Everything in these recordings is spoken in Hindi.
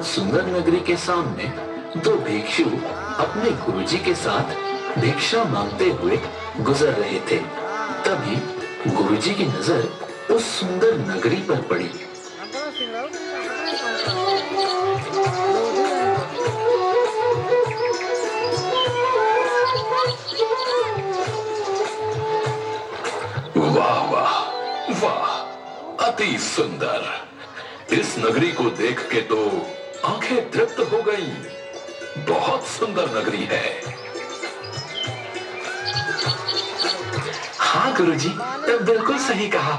सुंदर नगरी के सामने दो भिक्षु अपने गुरुजी के साथ भिक्षा मांगते हुए गुजर रहे थे। तभी गुरुजी की नजर उस सुंदर नगरी पर पड़ी। वाह वाह वाह, अति सुंदर। इस नगरी को देख के तो आंखें तृप्त हो गईं। बहुत सुंदर नगरी है। हाँ गुरुजी, बिल्कुल सही कहा।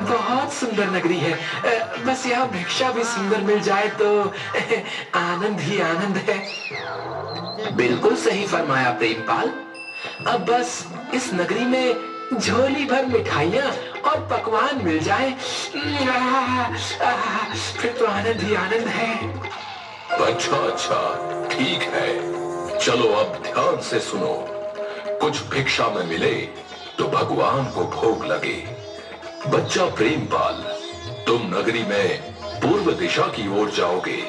बहुत सुंदर नगरी है। बस यहाँ भिक्षा भी सुंदर मिल जाए तो आनंद ही आनंद है। बिल्कुल सही फरमाया प्रेमपाल। अब बस इस नगरी में झोली भर मिठाइयाँ और पकवान मिल जाए, फिर तो आनंद ही आनंद है। अच्छा अच्छा, ठीक है। चलो अब ध्यान से सुनो। कुछ भिक्षा में मिले तो भगवान को भोग लगे। बच्चा प्रेमपाल, तुम नगरी में पूर्व दिशा की ओर जाओगे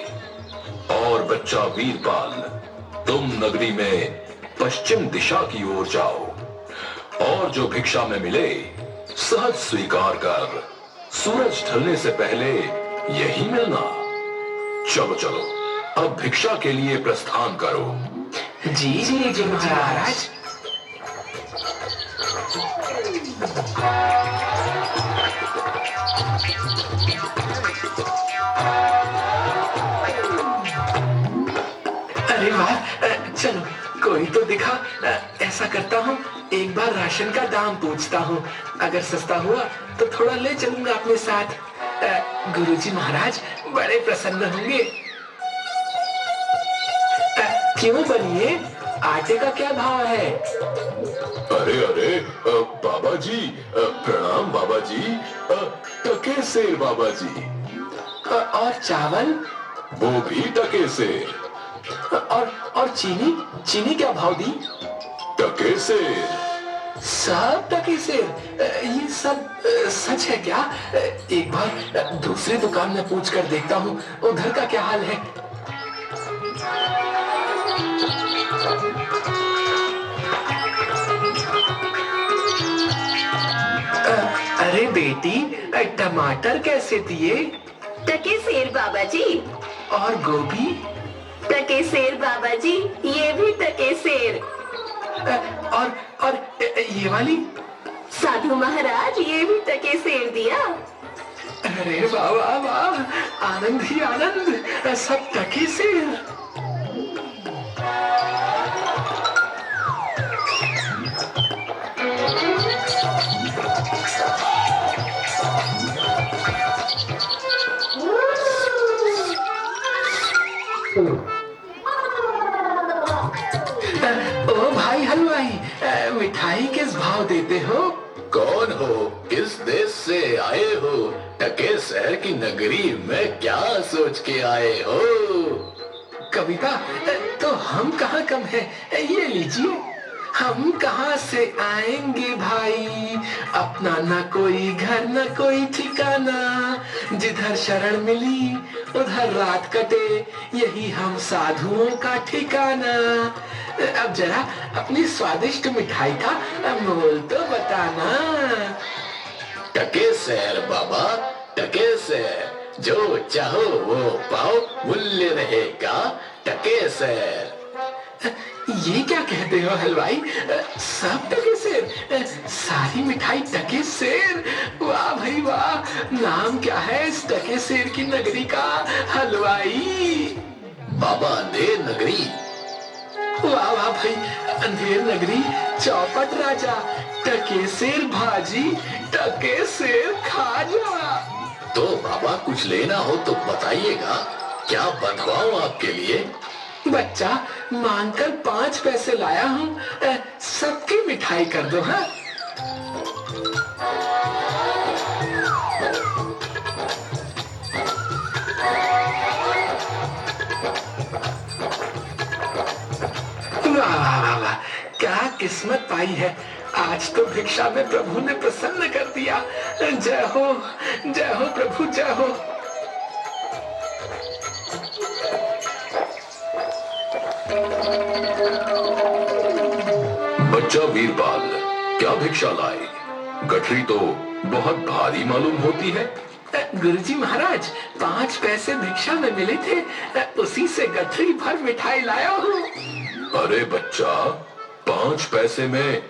और बच्चा वीरपाल, तुम नगरी में पश्चिम दिशा की ओर जाओ और जो भिक्षा में मिले सहज स्वीकार कर सूरज ढलने से पहले यही मिलना। चलो चलो, अब भिक्षा के लिए प्रस्थान करो। जी जी जी महाराज। अरे वाह, चलो कोई तो दिखा। ऐसा करता हूँ, एक बार राशन का दाम पूछता हूँ। अगर सस्ता हुआ तो थोड़ा ले चलूंगा अपने साथ। गुरुजी महाराज बड़े प्रसन्न होंगे। क्यों बनिए, आटे का क्या भाव है? अरे अरे बाबा जी, प्रणाम बाबा जी। टके सेर बाबा जी। और चावल? वो भी टके सेर। और चीनी, चीनी क्या भाव दी? टके सेर। सब टके सेर? ये सब सच है क्या? एक बार दूसरी दुकान में पूछ कर देखता हूँ, उधर का क्या हाल है। अरे बेटी, टमाटर कैसे दिए? टके सेर बाबा जी। और गोभी? टके सेर बाबा जी, ये भी टके सेर। और ये वाली? साधु महाराज, ये भी टके सेर दिया। अरे वाह वाह वाह, आनंद ही आनंद, सब टके सेर। ओ भाई हलवाई, मिठाई किस भाव देते हो? कौन हो? किस देश से आए हो? टके शहर की नगरी में क्या सोच के आए हो? कविता, तो हम कहाँ कम है, ये लीजिए। हम कहाँ से आएंगे भाई, अपना न कोई घर न कोई ठिकाना, जिधर शरण मिली उधर रात कटे, यही हम साधुओं का ठिकाना। अब जरा अपनी स्वादिष्ट मिठाई का मोल तो बताना। टके शहर बाबा, टके शहर, जो चाहो वो पाओ, मूल्य रहेगा टके शहर। ये क्या कहते हो हलवाई, सब टके सेर, सारी मिठाई टके सेर? वाह भाई वाह, नाम क्या है इस टके सेर की नगरी का हलवाई? बाबा अंधेर नगरी। वाह वाह भाई, अंधेर नगरी, चौपट राजा, टके सेर भाजी, टके सेर खाजा। तो बाबा कुछ लेना हो तो बताइएगा, क्या बनवाऊं आपके लिए? बच्चा, मांगकर 5 पैसे लाया हूँ, सबकी मिठाई कर दो। हाँ, वाह वाह वाह वाह, क्या किस्मत पाई है। आज तो भिक्षा में प्रभु ने प्रसन्न कर दिया। जय हो प्रभु, जय हो। वीरपाल, क्या भिक्षा लाए? गठरी तो बहुत भारी मालूम होती है। गुरुजी महाराज, 5 पैसे भिक्षा में मिले थे, उसी से गठरी भर मिठाई लाया हूँ। अरे बच्चा, 5 पैसे में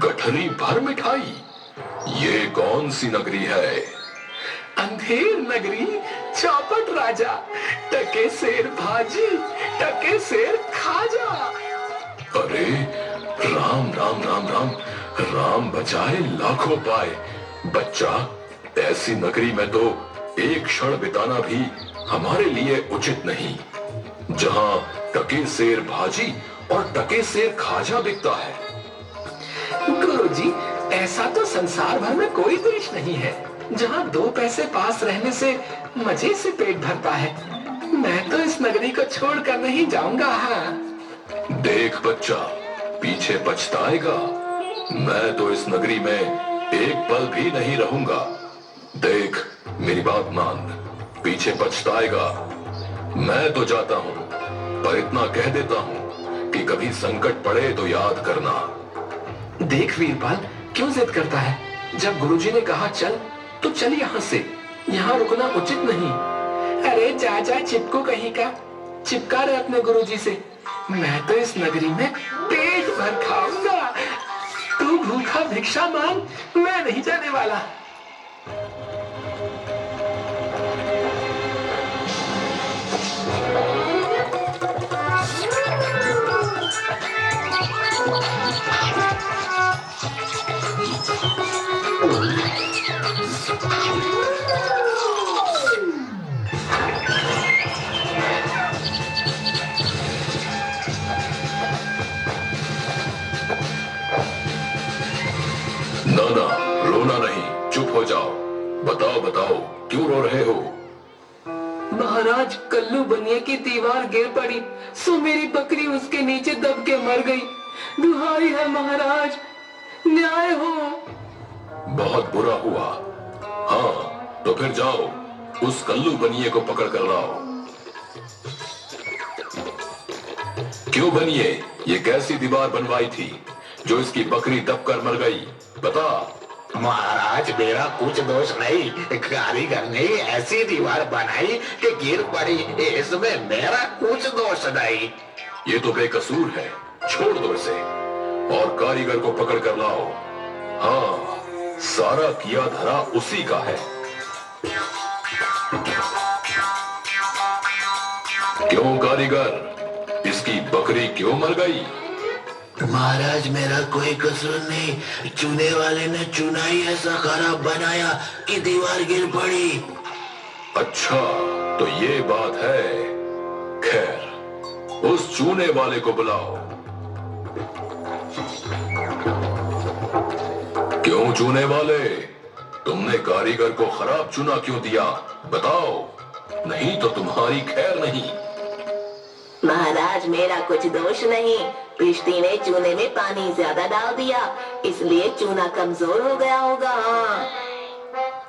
गठरी भर मिठाई? ये कौन सी नगरी है? अंधेर नगरी, चौपट राजा, टके सेर भाजी, टके सेर खाजा। अरे राम राम राम राम, राम बचाए लाखों पाए। बच्चा, ऐसी नगरी में तो एक क्षण बिताना भी हमारे लिए उचित नहीं, जहां टके सेर भाजी और टके सेर खाजा बिकता है। गुरुजी, ऐसा तो संसार भर में कोई देश नहीं है जहां 2 पैसे पास रहने से मजे से पेट भरता है। मैं तो इस नगरी को छोड़कर नहीं जाऊंगा। हाँ, देख बच्चा, पीछे पछताएगा। मैं तो इस नगरी में एक पल भी नहीं रहूंगा। देख, मेरी बात मान, पीछे पछताएगा। मैं तो जाता हूं, पर इतना कह देता हूं कि कभी संकट पड़े तो याद करना। देख वीरपाल, क्यों जिद करता है? जब गुरुजी ने कहा चल, तो चल यहाँ से। यहाँ रुकना उचित नहीं। अरे जा जा चिपको कहीं का, चिपका रहे अपने गुरुजी से। मैं तो इस नगरी में पेट भर खाऊंगा। तू भूखा भिक्षा मांग, मैं नहीं जाने वाला। ना ना, रोना नहीं, चुप हो जाओ। बताओ बताओ, क्यों रो रहे हो? महाराज, कल्लू बनिए की दीवार गिर पड़ी, सो मेरी बकरी उसके नीचे दब के मर गई। दुहाई है महाराज, न्याय हो। बहुत बुरा हुआ। हाँ, तो फिर जाओ, उस कल्लू बनिए को पकड़ कर लाओ। क्यों बनिए, ये कैसी दीवार बनवाई थी जो इसकी बकरी दबकर मर गई? बता। महाराज, मेरा कुछ दोष नहीं, कारीगर ने ऐसी दीवार बनाई कि गिर पड़ी, इसमें मेरा कुछ दोष नहीं। ये तो बेकसूर है, छोड़ दो इसे और कारीगर को पकड़ कर लाओ। हाँ, सारा किया धरा उसी का है। क्यों कारीगर, इसकी बकरी क्यों मर गई? महाराज, मेरा कोई कसूर नहीं, चूने वाले ने चूना ही ऐसा खराब बनाया कि दीवार गिर पड़ी। अच्छा, तो ये बात है। खैर, उस चूने वाले को बुलाओ। क्यों चूने वाले, तुमने कारीगर को खराब चूना क्यों दिया? बताओ, नहीं तो तुम्हारी खैर नहीं। महाराज, मेरा कुछ दोष नहीं। भिश्ती ने चूने में पानी ज्यादा डाल दिया, इसलिए चूना कमजोर हो गया होगा।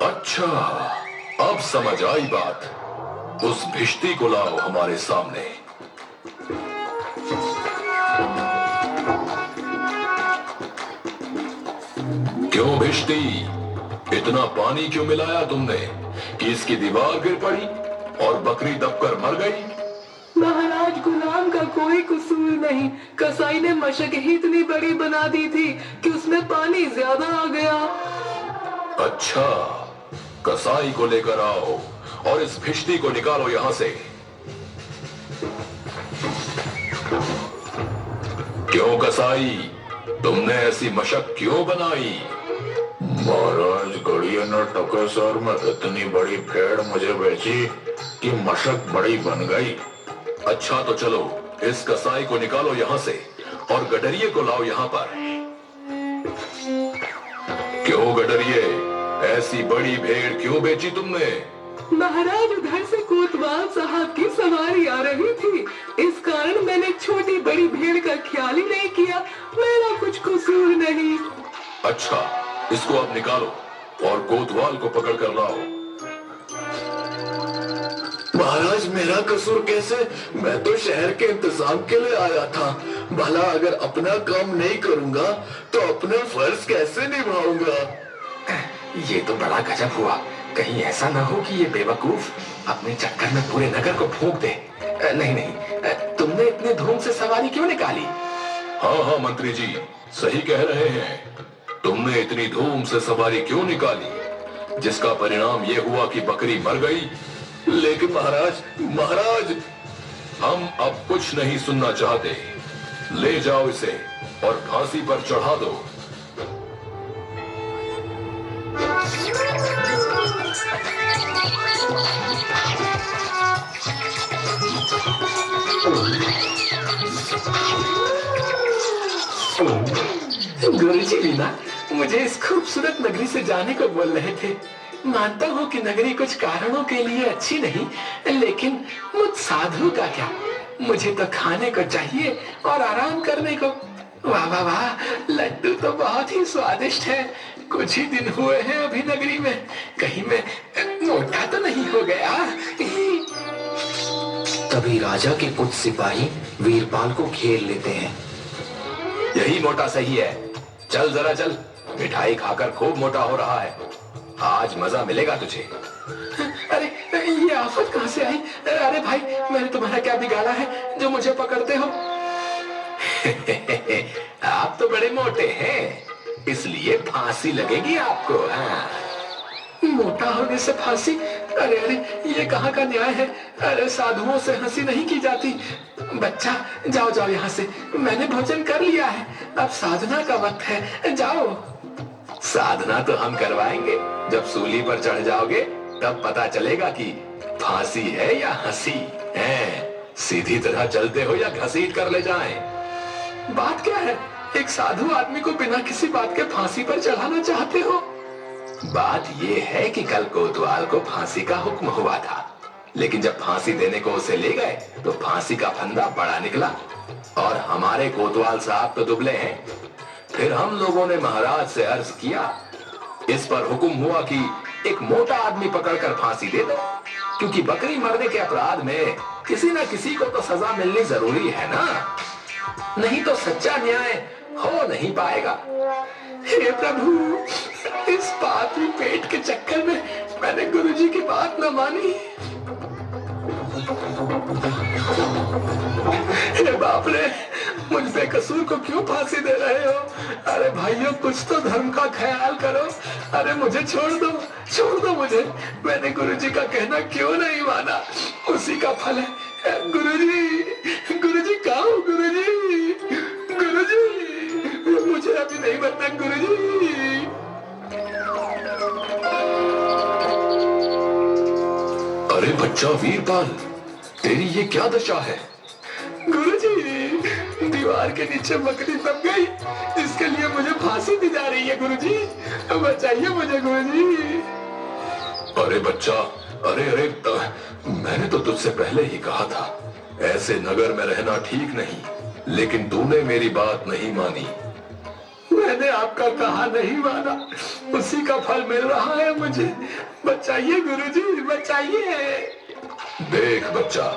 अच्छा, अब समझ आई बात। उस भिश्ती को लाओ हमारे सामने। क्यों भिश्ती, इतना पानी क्यों मिलाया तुमने कि इसकी दीवार गिर पड़ी और बकरी दबकर मर गई? महाराज, गुलाम का कोई कसूर नहीं। कसाई ने मशक ही इतनी बड़ी बना दी थी कि उसमें पानी ज्यादा आ गया। अच्छा, कसाई को लेकर आओ और इस भिश्ती को निकालो यहां से। क्यों कसाई, तुमने ऐसी मशक क्यों बनाई? महाराज, गड़िया ने टके सर में इतनी बड़ी भेड़ मुझे बेची कि मशक बड़ी बन गई। अच्छा, तो चलो, इस कसाई को निकालो यहां से और गडरिये को लाओ यहां पर। क्यों गडरिये, ऐसी बड़ी भेड़ क्यों बेची तुमने? महाराज, उधर से कोतवाल साहब की सवारी आ रही थी, इस कारण मैंने छोटी बड़ी भेड़ का ख्याल ही नहीं किया। मेरा कुछ कसूर नहीं। अच्छा, इसको अब निकालो और कोतवाल को पकड़ कर लाओ। महाराज मेरा कसूर कैसे? मैं तो शहर के इंतजाम के लिए आया था। भला अगर अपना काम नहीं करूंगा तो अपना फर्ज कैसे निभाऊंगा? ये तो बड़ा गजब हुआ। कहीं ऐसा ना हो कि ये बेवकूफ अपने चक्कर में पूरे नगर को फूंक दे। नहीं नहीं, तुमने इतने धूम से सवारी क्यों निकाली? हाँ हाँ मंत्री जी, सही कह रहे हैं। तुमने इतनी धूम से सवारी क्यों निकाली, जिसका परिणाम ये हुआ कि बकरी मर गई। लेकिन महाराज, महाराज हम अब कुछ नहीं सुनना चाहते। ले जाओ इसे और फांसी पर चढ़ा दो। गुरुजी भी ना मुझे इस खूबसूरत नगरी से जाने को बोल रहे थे। मानता हूँ कि नगरी कुछ कारणों के लिए अच्छी नहीं, लेकिन मुझ साधु का क्या? मुझे तो खाने को चाहिए और आराम करने को। वाह वाह वाह, लड्डू तो बहुत ही स्वादिष्ट है। कुछ ही दिन हुए हैं अभी नगरी में, कहीं मैं मोटा तो नहीं हो गया? तभी राजा के कुछ सिपाही वीरपाल को घेर लेते हैं। यही मोटा सही है, चल जरा चल। मिठाई खाकर खूब मोटा हो रहा है, आज मजा मिलेगा तुझे। अरे ये आफत कहाँ से आई? अरे भाई, मैंने तुम्हारा क्या बिगाड़ा है जो मुझे पकड़ते हो? आप तो बड़े मोटे हैं, इसलिए फांसी लगेगी आपको। हाँ। मोटा होने से फांसी? अरे अरे, ये कहाँ का न्याय है? अरे साधुओं से हंसी नहीं की जाती। बच्चा जाओ जाओ यहाँ से, मैंने भोजन कर लिया है, अब साधना का वक्त है, जाओ। साधना तो हम करवाएंगे, जब सूली पर चढ़ जाओगे तब पता चलेगा कि फांसी है या हंसी है। सीधी तरह चलते हो या घसीट कर ले जाएं? बात क्या है? एक साधु आदमी को बिना किसी बात के फांसी पर चढ़ाना चाहते हो? बात ये है कि कल कोतवाल को फांसी का हुक्म हुआ था, लेकिन जब फांसी देने को उसे ले गए तो फांसी का फंदा बड़ा निकला और हमारे कोतवाल साहब तो दुबले हैं। फिर हम लोगों ने महाराज से अर्ज किया, इस पर हुक्म हुआ कि एक मोटा आदमी पकड़कर फांसी दे दो, क्योंकि बकरी मरने के अपराध में किसी न किसी को तो सजा मिलनी जरूरी है ना, नहीं तो सच्चा न्याय हो नहीं पाएगा। हे प्रभु, इस पापी पेट के चक्कर में मैंने गुरुजी की बात न मानी। हे बाप रे, मुझ बेकसूर को क्यों फांसी दे रहे हो? अरे भाइयों, कुछ तो धर्म का ख्याल करो। अरे मुझे छोड़ दो मुझे। मैंने गुरुजी का कहना क्यों नहीं माना? उसी का फल है। गुरुजी कहाँ हो? गुरुजी मुझे अभी नहीं बनना गुरुजी। अरे बच्चा वीरपाल, तेरी ये क्या दशा है? गुरुजी, दीवार के नीचे बकरी दब गई, इसके लिए मुझे फांसी दी जा रही है। गुरुजी बचाइए मुझे गुरुजी। अरे बच्चा, अरे मैंने तो तुझसे पहले ही कहा था, ऐसे नगर में रहना ठीक नहीं, लेकिन तूने मेरी बात नहीं मानी। मैंने आपका कहा नहीं माना, उसी का फल मिल रहा है मुझे। बचाइए गुरुजी, बचाइए। देख बच्चा,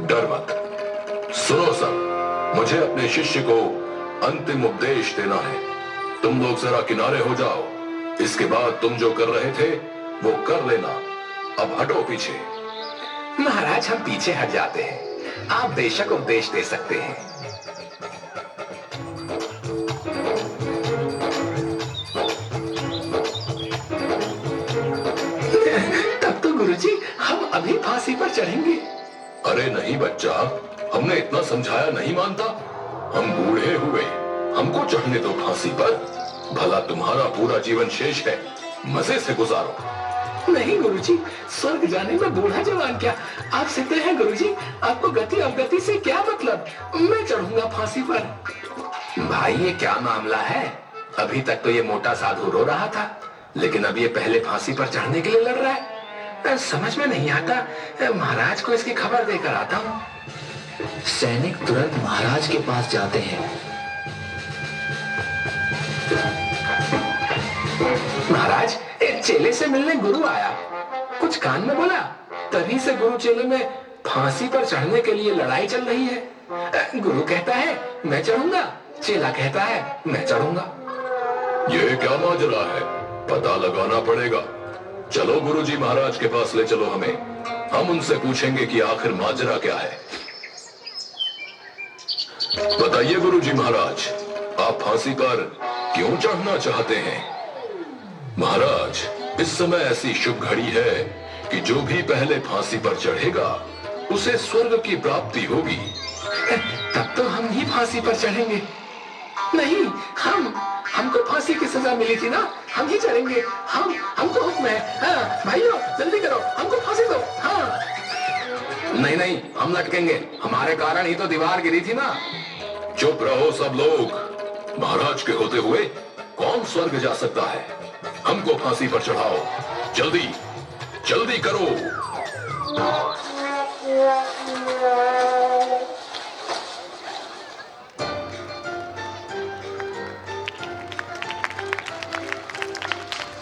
डर मत। सुनो सब, मुझे अपने शिष्य को अंतिम उपदेश देना है। तुम लोग जरा किनारे हो जाओ, इसके बाद तुम जो कर रहे थे वो कर लेना। अब हटो पीछे। महाराज, हम पीछे हट जाते हैं, आप बेशक उपदेश दे सकते हैं। तब तो गुरुजी, हम अभी फांसी पर चढ़ेंगे। अरे नहीं बच्चा, हमने इतना समझाया नहीं मानता। हम बूढ़े हुए, हमको चढ़ने दो फांसी पर। भला तुम्हारा पूरा जीवन शेष है, मजे से गुजारो। नहीं गुरुजी, स्वर्ग जाने में बूढ़ा जवान क्या? आप सिद्ध हैं गुरुजी, आपको गति अवगति से क्या मतलब? मैं चढ़ूंगा फांसी पर। भाई ये क्या मामला है? अभी तक तो ये मोटा साधु रो रहा था, लेकिन अब ये पहले फांसी पर चढ़ने के लिए लड़ रहा है। समझ में नहीं आता। महाराज को इसकी खबर देकर आता हूँ। सैनिक तुरंत महाराज के पास जाते हैं। महाराज, एक चेले से मिलने गुरु आया, कुछ कान में बोला, तभी से गुरु चेले में फांसी पर चढ़ने के लिए लड़ाई चल रही है। गुरु कहता है मैं चढ़ूंगा, चेला कहता है मैं चढ़ूंगा। ये क्या माजरा है, पता लगाना पड़ेगा। चलो गुरुजी महाराज के पास ले चलो हमें, हम उनसे पूछेंगे कि आखिर माजरा क्या है। बताइए गुरुजी महाराज, आप फांसी पर क्यों चढ़ना चाहते हैं? महाराज, इस समय ऐसी शुभ घड़ी है कि जो भी पहले फांसी पर चढ़ेगा उसे स्वर्ग की प्राप्ति होगी। तब तो हम ही फांसी पर चढ़ेंगे। नहीं, हमको फांसी की सजा मिली थी ना, हम ही चढ़ेंगे। हमको हुक्म है। हाँ, भाइयों जल्दी करो, हमको फांसी दो। हाँ। नहीं नहीं, हम लटकेंगे, हमारे कारण ही तो दीवार गिरी थी ना। चुप रहो सब लोग। महाराज के होते हुए कौन स्वर्ग जा सकता है? हमको फांसी पर चढ़ाओ, जल्दी जल्दी करो।